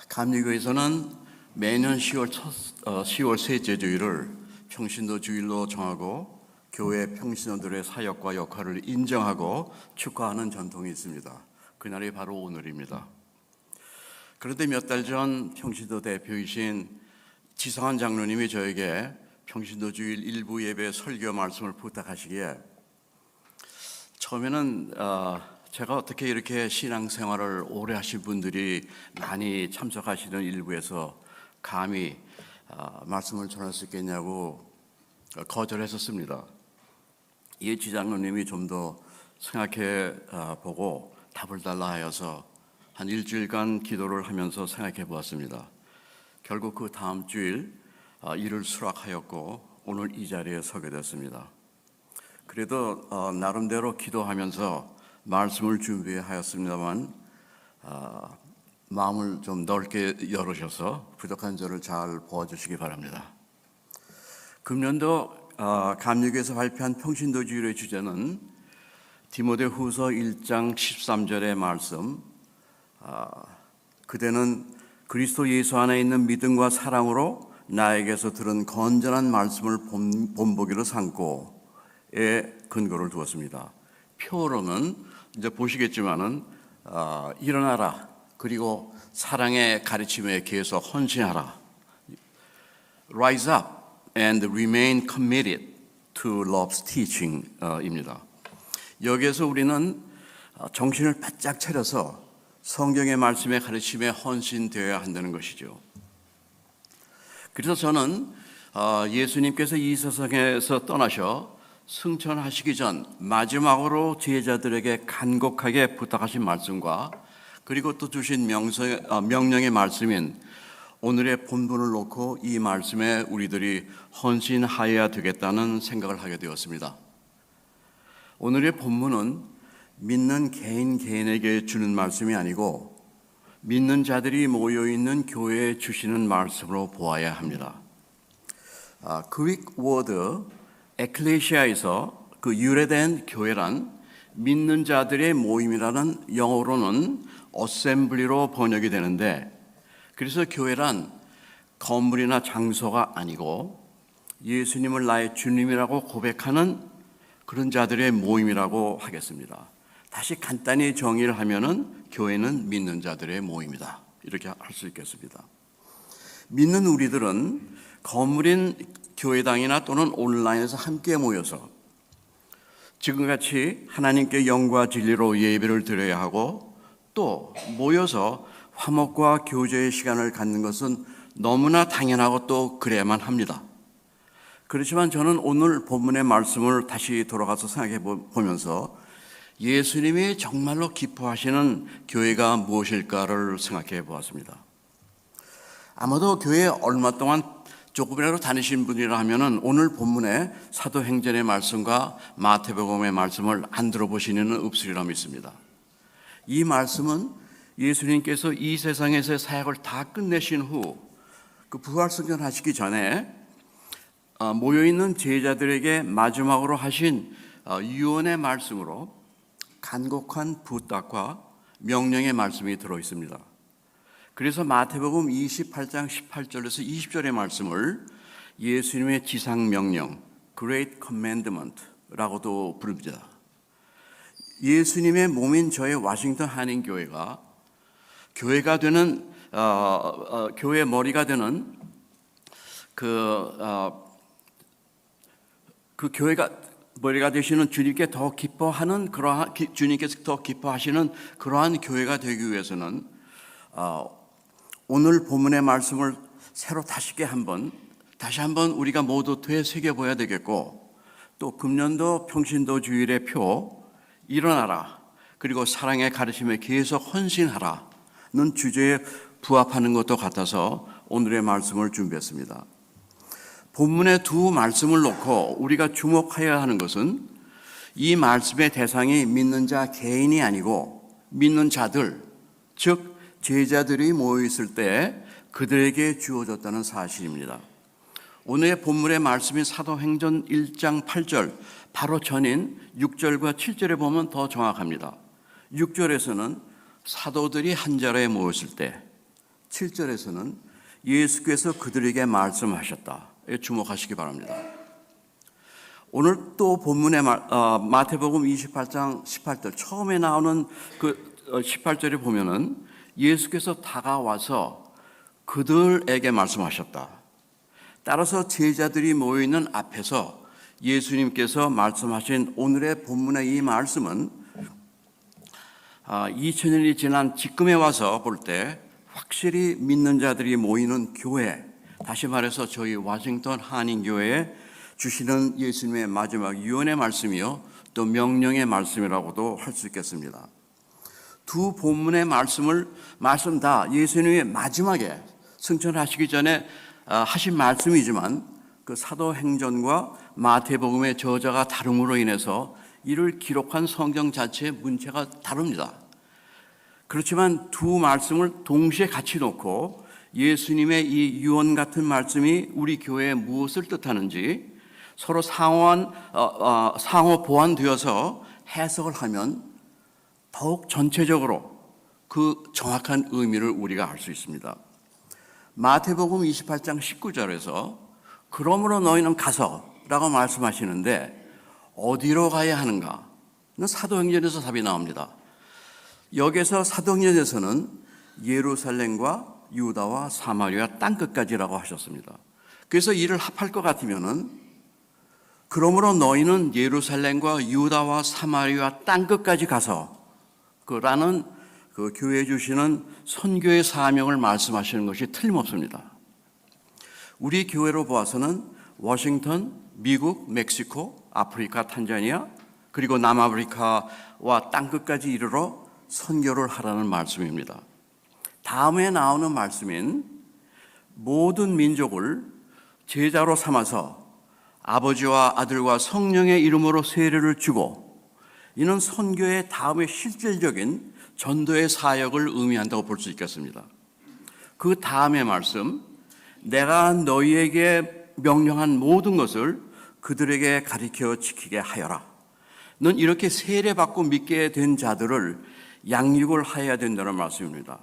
감리교에서는 매년 10월 셋째 주일을 평신도 주일로 정하고 교회 평신도들의 사역과 역할을 인정하고 축하하는 전통이 있습니다. 그날이 바로 오늘입니다. 그런데 몇 달 전 평신도 대표이신 지성한 장로님이 저에게 평신도 주일 일부 예배 설교 말씀을 부탁하시기에 처음에는 제가 어떻게 이렇게 신앙생활을 오래 하신 분들이 많이 참석하시는 일부에서 감히 말씀을 전할 수 있겠냐고 거절했었습니다. 이 지장로님이 좀 더 생각해 보고 답을 달라 하여서 한 일주일간 기도를 하면서 생각해 보았습니다. 결국 그 다음 주일 일을 수락하였고 오늘 이 자리에 서게 됐습니다. 그래도 나름대로 기도하면서 말씀을 준비하였습니다만 마음을 좀 넓게 열으셔서 부족한 저를 잘 보아주시기 바랍니다. 금년도 감리교에서 발표한 평신도 주일의 주제는 디모데후서 1장 13절의 말씀, 그대는 그리스도 예수 안에 있는 믿음과 사랑으로 나에게서 들은 건전한 말씀을 본보기로 삼고에 근거를 두었습니다. 표어로는 이제 보시겠지만은 일어나라, 그리고 사랑의 가르침에 계속 헌신하라. Rise up and remain committed to love's teaching입니다. 여기에서 우리는 정신을 바짝 차려서 성경의 말씀의 가르침에 헌신되어야 한다는 것이죠. 그래서 저는 예수님께서 이 세상에서 떠나셔 승천하시기 전 마지막으로 제자들에게 간곡하게 부탁하신 말씀과 그리고 또 주신 명령의 말씀인 오늘의 본문을 놓고 이 말씀에 우리들이 헌신하여야 되겠다는 생각을 하게 되었습니다. 오늘의 본문은 믿는 개인에게 주는 말씀이 아니고 믿는 자들이 모여있는 교회에 주시는 말씀으로 보아야 합니다. 그릭 워드 에클레시아에서 그 유래된 교회란 믿는 자들의 모임이라는 영어로는 어셈블리로 번역이 되는데, 그래서 교회란 건물이나 장소가 아니고 예수님을 나의 주님이라고 고백하는 그런 자들의 모임이라고 하겠습니다. 다시 간단히 정의를 하면은 교회는 믿는 자들의 모임이다, 이렇게 할 수 있겠습니다. 믿는 우리들은 건물인 교회당이나 또는 온라인에서 함께 모여서 지금같이 하나님께 영과 진리로 예배를 드려야 하고, 또 모여서 화목과 교제의 시간을 갖는 것은 너무나 당연하고 또 그래야만 합니다. 그렇지만 저는 오늘 본문의 말씀을 다시 돌아가서 생각해 보면서 예수님이 정말로 기뻐하시는 교회가 무엇일까를 생각해 보았습니다. 아마도 교회에 얼마 동안 조금이라도 다니신 분이라 하면은 오늘 본문의 사도행전의 말씀과 마태복음의 말씀을 안 들어보시는 없으리라 믿습니다. 이 말씀은 예수님께서 이 세상에서의 사역을 다 끝내신 후 그 부활승천 하시기 전에 모여있는 제자들에게 마지막으로 하신 유언의 말씀으로 간곡한 부탁과 명령의 말씀이 들어있습니다. 그래서 마태복음 28장 18절에서 20절의 말씀을 예수님의 지상명령, Great Commandment라고도 부릅니다. 예수님의 몸인 저의 워싱턴 한인교회가 교회가 되는 교회의 머리가 되는 그 교회가 머리가 되시는 주님께 더 기뻐하는 주님께서 더 기뻐하시는 그러한 교회가 되기 위해서는 오늘 본문의 말씀을 새로 다시 한번 우리가 모두 되새겨 봐야 되겠고, 또 금년도 평신도 주일의 표 일어나라, 그리고 사랑의 가르침에 계속 헌신하라는 주제에 부합하는 것도 같아서 오늘의 말씀을 준비했습니다. 본문의 두 말씀을 놓고 우리가 주목해야 하는 것은 이 말씀의 대상이 믿는 자 개인이 아니고 믿는 자들, 즉 제자들이 모여있을 때 그들에게 주어졌다는 사실입니다. 오늘의 본문의 말씀인 사도행전 1장 8절 바로 전인 6절과 7절에 보면 더 정확합니다. 6절에서는 사도들이 한 자리에 모였을 때 7절에서는 예수께서 그들에게 말씀하셨다에 주목하시기 바랍니다. 오늘 또 본문의 마태복음 28장 18절 처음에 나오는 그 18절에 보면은 예수께서 다가와서 그들에게 말씀하셨다. 따라서 제자들이 모여있는 앞에서 예수님께서 말씀하신 오늘의 본문의 이 말씀은 2000년이 지난 지금에 와서 볼 때 확실히 믿는 자들이 모이는 교회, 다시 말해서 저희 워싱턴 한인교회에 주시는 예수님의 마지막 유언의 말씀이요 또 명령의 말씀이라고도 할 수 있겠습니다. 두 본문의 말씀 다 예수님의 마지막에 승천하시기 전에 하신 말씀이지만 그 사도행전과 마태복음의 저자가 다름으로 인해서 이를 기록한 성경 자체의 문체가 다릅니다. 그렇지만 두 말씀을 동시에 같이 놓고 예수님의 이 유언 같은 말씀이 우리 교회에 무엇을 뜻하는지 서로 상호 보완되어서 해석을 하면 더욱 전체적으로 그 정확한 의미를 우리가 알 수 있습니다. 마태복음 28장 19절에서 그러므로 너희는 가서라고 말씀하시는데 어디로 가야 하는가? 사도행전에서 답이 나옵니다. 여기서 사도행전에서는 예루살렘과 유다와 사마리아 땅끝까지라고 하셨습니다. 그래서 이를 합할 것 같으면은 그러므로 너희는 예루살렘과 유다와 사마리아 땅끝까지 가서 라는 그 교회에 주시는 선교의 사명을 말씀하시는 것이 틀림없습니다. 우리 교회로 보아서는 워싱턴, 미국, 멕시코, 아프리카, 탄자니아 그리고 남아프리카와 땅끝까지 이르러 선교를 하라는 말씀입니다. 다음에 나오는 말씀인 모든 민족을 제자로 삼아서 아버지와 아들과 성령의 이름으로 세례를 주고 이는 선교의 다음에 실질적인 전도의 사역을 의미한다고 볼 수 있겠습니다. 그 다음의 말씀 내가 너희에게 명령한 모든 것을 그들에게 가르쳐 지키게 하여라. 는 이렇게 세례받고 믿게 된 자들을 양육을 해야 된다는 말씀입니다.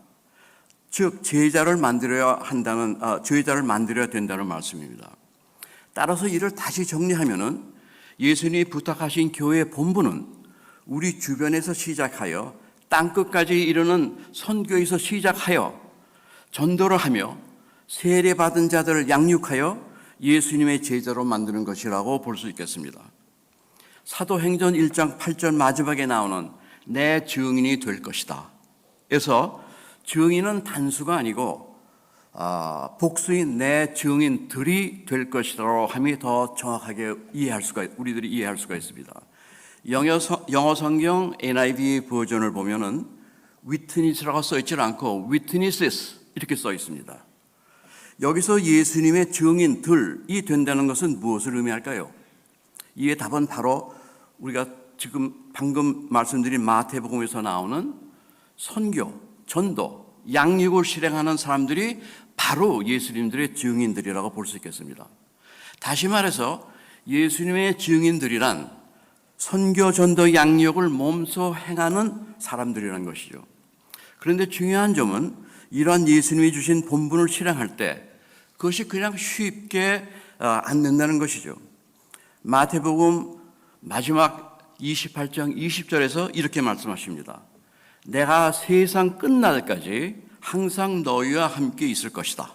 즉 제자를 만들어야 된다는 말씀입니다. 따라서 이를 다시 정리하면은 예수님이 부탁하신 교회의 본분은 우리 주변에서 시작하여 땅끝까지 이르는 선교에서 시작하여 전도를 하며 세례받은 자들을 양육하여 예수님의 제자로 만드는 것이라고 볼 수 있겠습니다. 사도행전 1장 8절 마지막에 나오는 내 증인이 될 것이다. 그래서 증인은 단수가 아니고 복수인 내 증인들이 될 것이라고 함이 더 정확하게 우리들이 이해할 수가 있습니다. 영어 성경 NIV 버전을 보면은 witness라고 써 있지 않고 witnesses 이렇게 써 있습니다. 여기서 예수님의 증인들이 된다는 것은 무엇을 의미할까요? 이의 답은 바로 우리가 지금 방금 말씀드린 마태복음에서 나오는 선교, 전도, 양육을 실행하는 사람들이 바로 예수님들의 증인들이라고 볼 수 있겠습니다. 다시 말해서 예수님의 증인들이란 선교, 전도, 양육을 몸소 행하는 사람들이라는 것이죠. 그런데 중요한 점은 이러한 예수님이 주신 본분을 실행할 때 그것이 그냥 쉽게 안 된다는 것이죠. 마태복음 마지막 28장 20절에서 이렇게 말씀하십니다. 내가 세상 끝날까지 항상 너희와 함께 있을 것이다.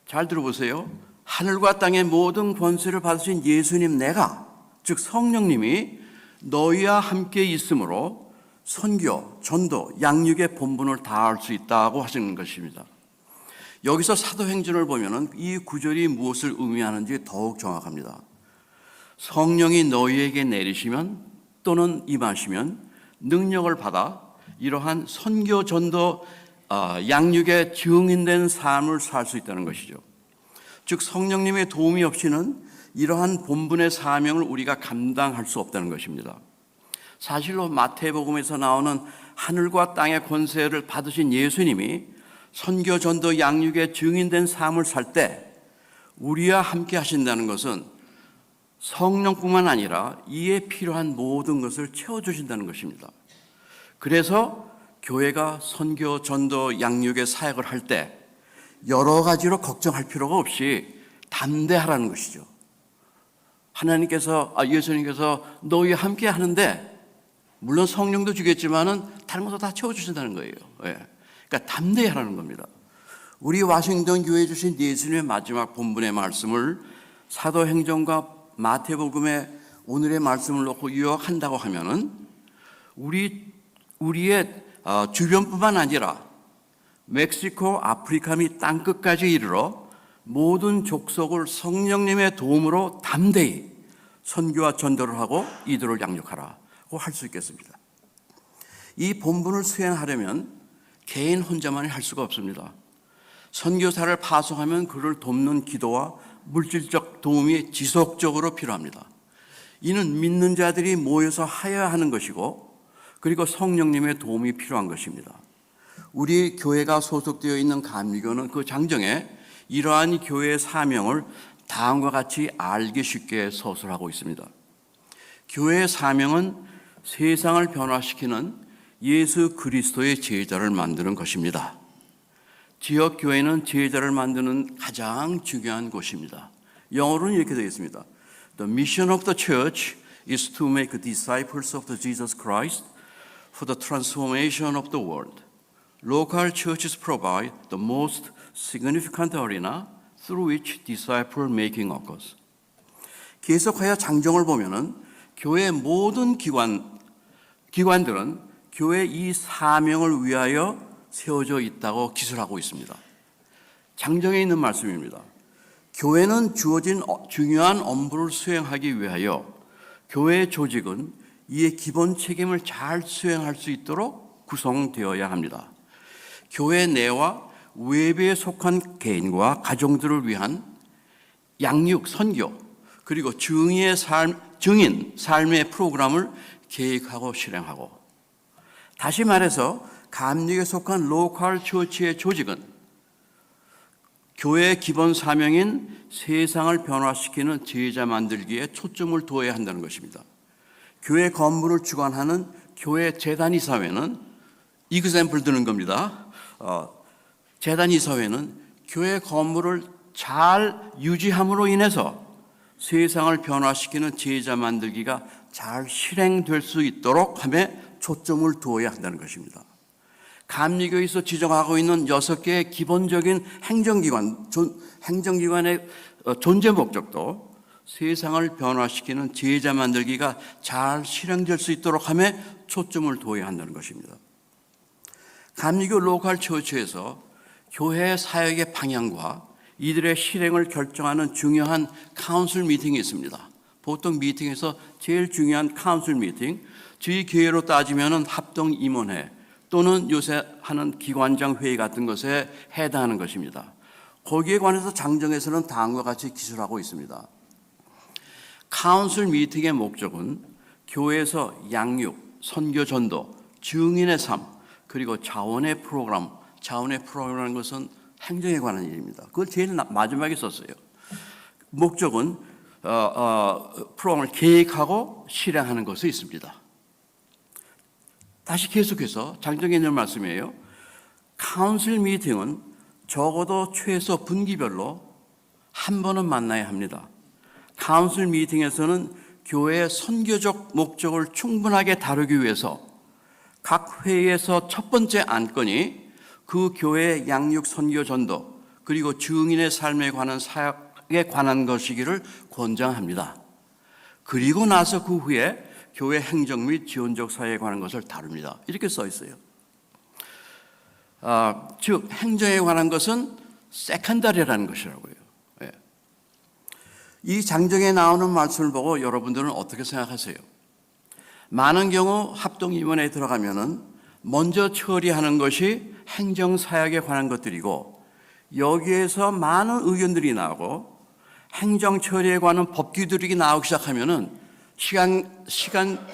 잘 들어보세요. 하늘과 땅의 모든 권세를 받으신 예수님 내가, 즉 성령님이 너희와 함께 있으므로 선교, 전도, 양육의 본분을 다할 수 있다고 하시는 것입니다. 여기서 사도행전을 보면은 이 구절이 무엇을 의미하는지 더욱 정확합니다. 성령이 너희에게 내리시면 또는 임하시면 능력을 받아 이러한 선교, 전도, 양육의 증인된 삶을 살 수 있다는 것이죠. 즉 성령님의 도움이 없이는 이러한 본분의 사명을 우리가 감당할 수 없다는 것입니다. 사실로 마태복음에서 나오는 하늘과 땅의 권세를 받으신 예수님이 선교, 전도, 양육의 증인된 삶을 살 때 우리와 함께 하신다는 것은 성령뿐만 아니라 이에 필요한 모든 것을 채워주신다는 것입니다. 그래서 교회가 선교, 전도, 양육의 사역을 할 때 여러 가지로 걱정할 필요가 없이 담대하라는 것이죠. 예수님께서 너희와 함께 하는데 물론 성령도 주겠지만은 다른 것도 다 채워주신다는 거예요. 그러니까 담대히 하라는 겁니다. 우리 와싱턴 교회에 주신 예수님의 마지막 본문의 말씀을 사도행전과 마태복음의 오늘의 말씀을 놓고 요약한다고 하면은 우리의 주변뿐만 아니라 멕시코, 아프리카 및 땅끝까지 이르러 모든 족속을 성령님의 도움으로 담대히 선교와 전도를 하고 이들을 양육하라고 할 수 있겠습니다. 이 본분을 수행하려면 개인 혼자만이 할 수가 없습니다. 선교사를 파송하면 그를 돕는 기도와 물질적 도움이 지속적으로 필요합니다. 이는 믿는 자들이 모여서 하여야 하는 것이고 그리고 성령님의 도움이 필요한 것입니다. 우리 교회가 소속되어 있는 감리교는 그 장정에 이러한 교회의 사명을 다음과 같이 알기 쉽게 서술하고 있습니다. 교회의 사명은 세상을 변화시키는 예수 그리스도의 제자를 만드는 것입니다. 지역 교회는 제자를 만드는 가장 중요한 곳입니다. 영어로는 이렇게 되어 있습니다. The mission of the church is to make disciples of the Jesus Christ for the transformation of the world. Local churches provide the most significant arena through which disciple making occurs. 계속하여 장정을 보면은 교회 모든 기관들은 교회 이 사명을 위하여 세워져 있다고 기술하고 있습니다. 장정에 있는 말씀입니다. 교회는 주어진 중요한 업무를 수행하기 위하여 교회 조직은 이의 기본 책임을 잘 수행할 수 있도록 구성되어야 합니다. 교회 내와 외부에 속한 개인과 가정들을 위한 양육, 선교, 그리고 증인 삶의 프로그램을 계획하고 실행하고, 다시 말해서 감리교에 속한 로컬 처치의 조직은 교회의 기본 사명인 세상을 변화시키는 제자 만들기에 초점을 두어야 한다는 것입니다. 교회 건물을 주관하는 교회 재단이사회는 이그샘플 드는 겁니다. 재단이사회는 교회 건물을 잘 유지함으로 인해서 세상을 변화시키는 제자 만들기가 잘 실행될 수 있도록 함에 초점을 두어야 한다는 것입니다. 감리교에서 지정하고 있는 6개의 기본적인 행정기관의 존재 목적도 세상을 변화시키는 제자 만들기가 잘 실행될 수 있도록 함에 초점을 두어야 한다는 것입니다. 감리교 로컬 처치에서 교회 사역의 방향과 이들의 실행을 결정하는 중요한 카운슬 미팅이 있습니다. 보통 미팅에서 제일 중요한 카운슬 미팅, 저희 교회로 따지면 합동임원회 또는 요새 하는 기관장 회의 같은 것에 해당하는 것입니다. 거기에 관해서 장정에서는 다음과 같이 기술하고 있습니다. 카운슬 미팅의 목적은 교회에서 양육, 선교 전도, 증인의 삶, 그리고 자원의 프로그램이라는 것은 행정에 관한 일입니다. 그걸 제일 마지막에 썼어요. 목적은 프로그램을 계획하고 실행하는 것이 있습니다. 다시 계속해서 장정에 있는 말씀이에요. 카운슬 미팅은 적어도 최소 분기별로 한 번은 만나야 합니다. 카운슬 미팅에서는 교회의 선교적 목적을 충분하게 다루기 위해서 각 회의에서 첫 번째 안건이 그 교회의 양육, 선교, 전도 그리고 증인의 삶에 관한 사역에 관한 것이기를 권장합니다. 그리고 나서 그 후에 교회 행정 및 지원적 사회에 관한 것을 다룹니다. 이렇게 써 있어요. 즉 행정에 관한 것은 세컨더리라는 것이라고요. 이 장정에 나오는 말씀을 보고 여러분들은 어떻게 생각하세요? 많은 경우 합동임원회에 들어가면은 먼저 처리하는 것이 행정사역에 관한 것들이고 여기에서 많은 의견들이 나오고 행정처리에 관한 법규들이 나오기 시작하면은 시간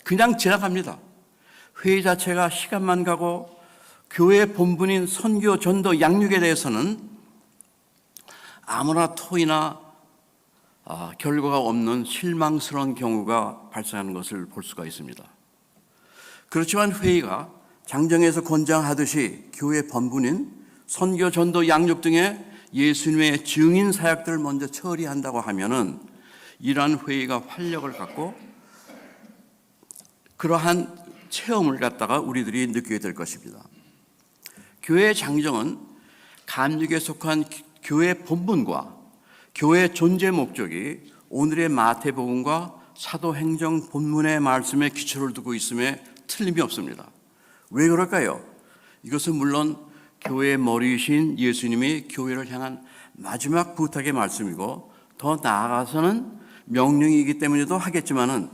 그냥 지나갑니다. 회의 자체가 시간만 가고 교회의 본분인 선교, 전도, 양육에 대해서는 아무나 토의나 결과가 없는 실망스러운 경우가 발생하는 것을 볼 수가 있습니다. 그렇지만 회의가 장정에서 권장하듯이 교회 본분인 선교, 전도, 양육 등의 예수님의 증인 사역들을 먼저 처리한다고 하면은 이러한 회의가 활력을 갖고 그러한 체험을 갖다가 우리들이 느끼게 될 것입니다. 교회의 장정은 감육에 속한 교회 본분과 교회의 존재 목적이 오늘의 마태복음과 사도행정 본문의 말씀에 기초를 두고 있음에 틀림이 없습니다. 왜 그럴까요? 이것은 물론 교회의 머리이신 예수님이 교회를 향한 마지막 부탁의 말씀이고 더 나아가서는 명령이기 때문에도 하겠지만은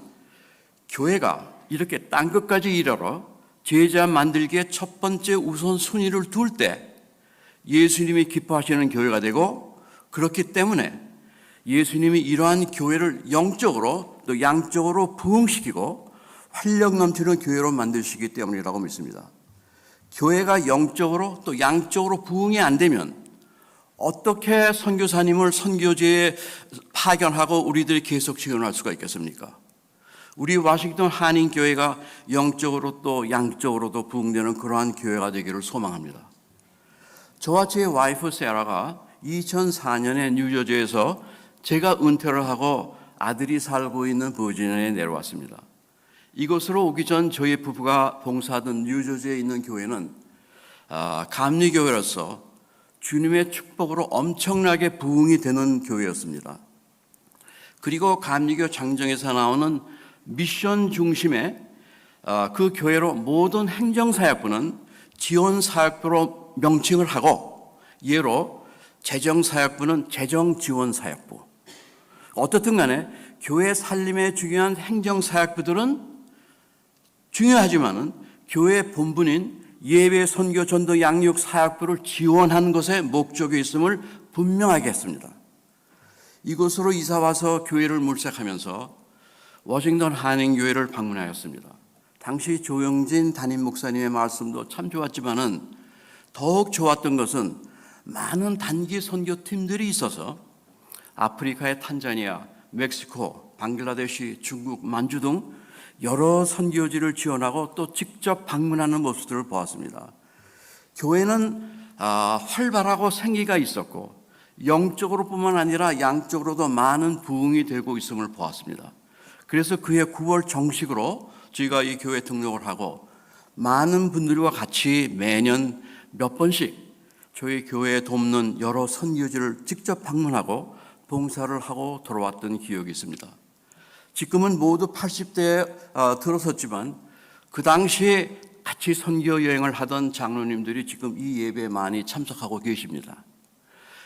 교회가 이렇게 땅 끝까지 이르러 제자 만들기에 첫 번째 우선순위를 둘 때 예수님이 기뻐하시는 교회가 되고, 그렇기 때문에 예수님이 이러한 교회를 영적으로 또 양적으로 부흥시키고 활력 넘치는 교회로 만드시기 때문이라고 믿습니다. 교회가 영적으로 또 양적으로 부흥이 안 되면 어떻게 선교사님을 선교지에 파견하고 우리들이 계속 지원할 수가 있겠습니까? 우리 워싱턴 한인교회가 영적으로 또 양적으로도 부흥되는 그러한 교회가 되기를 소망합니다. 저와 제 와이프 세라가 2004년에 뉴저지에서 제가 은퇴를 하고 아들이 살고 있는 버지니아에 내려왔습니다. 이곳으로 오기 전 저희 부부가 봉사하던 뉴저지에 있는 교회는 감리교회로서 주님의 축복으로 엄청나게 부흥이 되는 교회였습니다. 그리고 감리교 장정에서 나오는 미션 중심의 그 교회로 모든 행정사역부는 지원사역부로 명칭을 하고, 예로 재정사역부는 재정지원사역부. 어떻든 간에 교회 살림에 중요한 행정사역부들은 중요하지만은 교회 본분인 예배, 선교, 전도, 양육 사역부를 지원하는 것에 목적이 있음을 분명하게 했습니다. 이곳으로 이사와서 교회를 물색하면서 워싱턴 한인교회를 방문하였습니다. 당시 조영진 담임 목사님의 말씀도 참 좋았지만은 더욱 좋았던 것은 많은 단기 선교팀들이 있어서 아프리카의 탄자니아, 멕시코, 방글라데시, 중국, 만주 등 여러 선교지를 지원하고 또 직접 방문하는 모습들을 보았습니다. 교회는 활발하고 생기가 있었고 영적으로 뿐만 아니라 양적으로도 많은 부흥이 되고 있음을 보았습니다. 그래서 그해 9월 정식으로 저희가 이 교회 등록을 하고 많은 분들과 같이 매년 몇 번씩 저희 교회에 돕는 여러 선교지를 직접 방문하고 봉사를 하고 돌아왔던 기억이 있습니다. 지금은 모두 80대에 들어섰지만 그 당시에 같이 선교 여행을 하던 장로님들이 지금 이 예배에 많이 참석하고 계십니다.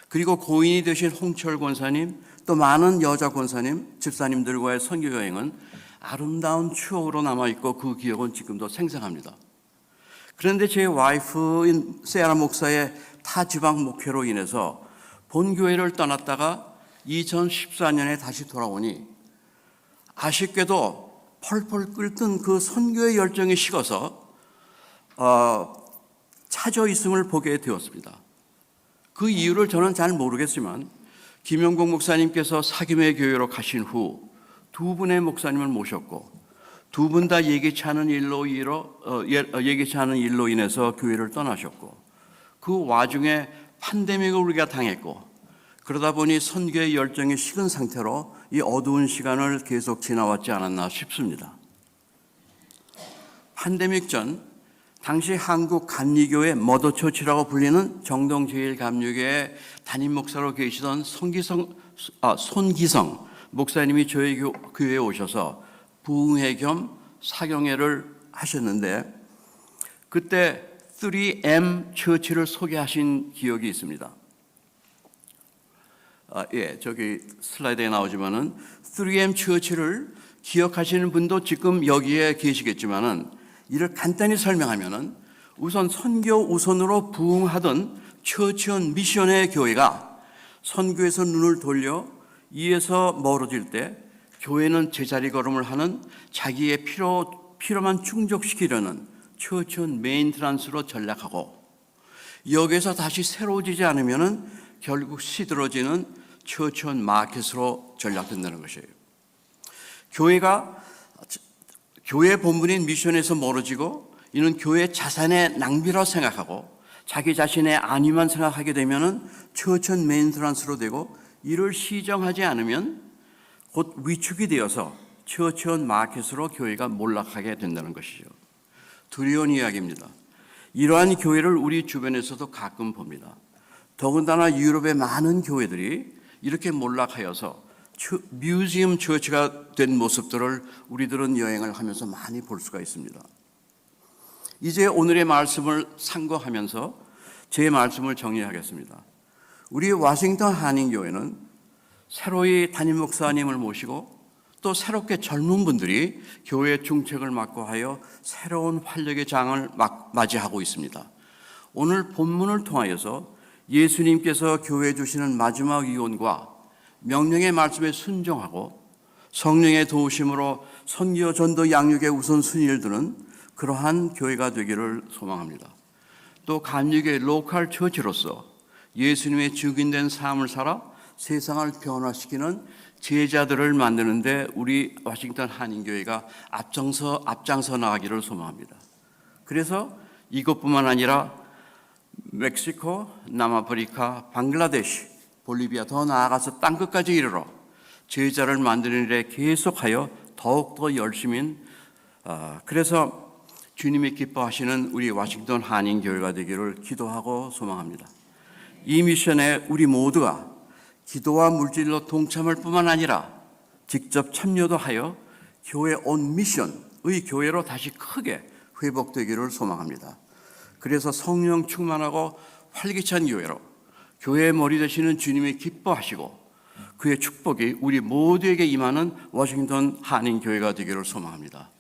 그리고 고인이 되신 홍철 권사님, 또 많은 여자 권사님, 집사님들과의 선교 여행은 아름다운 추억으로 남아있고 그 기억은 지금도 생생합니다. 그런데 제 와이프인 세라 목사의 타지방 목회로 인해서 본교회를 떠났다가 2014년에 다시 돌아오니 아쉽게도 펄펄 끓던 그 선교의 열정이 식어서 차져 있음을 보게 되었습니다. 그 이유를 저는 잘 모르겠지만 김영국 목사님께서 사김의 교회로 가신 후 두 분의 목사님을 모셨고 두 분 다 예기치 않은 일로 인해서 교회를 떠나셨고 그 와중에 팬데믹을 우리가 당했고 그러다 보니 선교의 열정이 식은 상태로 이 어두운 시간을 계속 지나왔지 않았나 싶습니다. 팬데믹 전 당시 한국 감리교회 머더처치라고 불리는 정동제일감리교회 담임 목사로 계시던 손기성 목사님이 저희 교회에 오셔서 부흥회 겸 사경회를 하셨는데 그때 3M 처치를 소개하신 기억이 있습니다. 저기 슬라이드에 나오지만은 3M 처치를 기억하시는 분도 지금 여기에 계시겠지만은 이를 간단히 설명하면은 우선 선교 우선으로 부흥하던 처치원 미션의 교회가 선교에서 눈을 돌려 이에서 멀어질 때 교회는 제자리 걸음을 하는 자기의 필요만 충족시키려는 처치원 메인트란스로 전락하고 여기에서 다시 새로워지지 않으면은 결국 시들어지는 처치원 마켓으로 전락된다는 것이에요. 교회 본분인 미션에서 멀어지고 이는 교회 자산의 낭비라고 생각하고 자기 자신의 안위만 생각하게 되면은 처처 메인트란스로 되고 이를 시정하지 않으면 곧 위축이 되어서 처처 마켓으로 교회가 몰락하게 된다는 것이죠. 두려운 이야기입니다. 이러한 교회를 우리 주변에서도 가끔 봅니다. 더군다나 유럽의 많은 교회들이 이렇게 몰락하여서 뮤지엄 처치가 된 모습들을 우리들은 여행을 하면서 많이 볼 수가 있습니다. 이제 오늘의 말씀을 상고하면서 제 말씀을 정리하겠습니다. 우리 워싱턴 한인교회는 새로이 담임 목사님을 모시고 또 새롭게 젊은 분들이 교회 중책을 맡고 하여 새로운 활력의 장을 맞이하고 있습니다. 오늘 본문을 통하여서 예수님께서 교회에 주시는 마지막 유언과 명령의 말씀에 순종하고 성령의 도우심으로 선교, 전도, 양육의 우선순위를 두는 그러한 교회가 되기를 소망합니다. 또 감리교회 로컬 처치로서 예수님의 증인된 삶을 살아 세상을 변화시키는 제자들을 만드는데 우리 워싱턴 한인교회가 앞장서 나가기를 소망합니다. 그래서 이것뿐만 아니라 멕시코, 남아프리카, 방글라데시, 볼리비아 더 나아가서 땅끝까지 이르러 제자를 만드는 일에 계속하여 더욱더 열심히 그래서 주님이 기뻐하시는 우리 워싱턴 한인교회가 되기를 기도하고 소망합니다. 이 미션에 우리 모두가 기도와 물질로 동참할 뿐만 아니라 직접 참여도 하여 교회 온 미션의 교회로 다시 크게 회복되기를 소망합니다. 그래서 성령 충만하고 활기찬 교회로 교회의 머리 되시는 주님이 기뻐하시고 그의 축복이 우리 모두에게 임하는 워싱턴 한인교회가 되기를 소망합니다.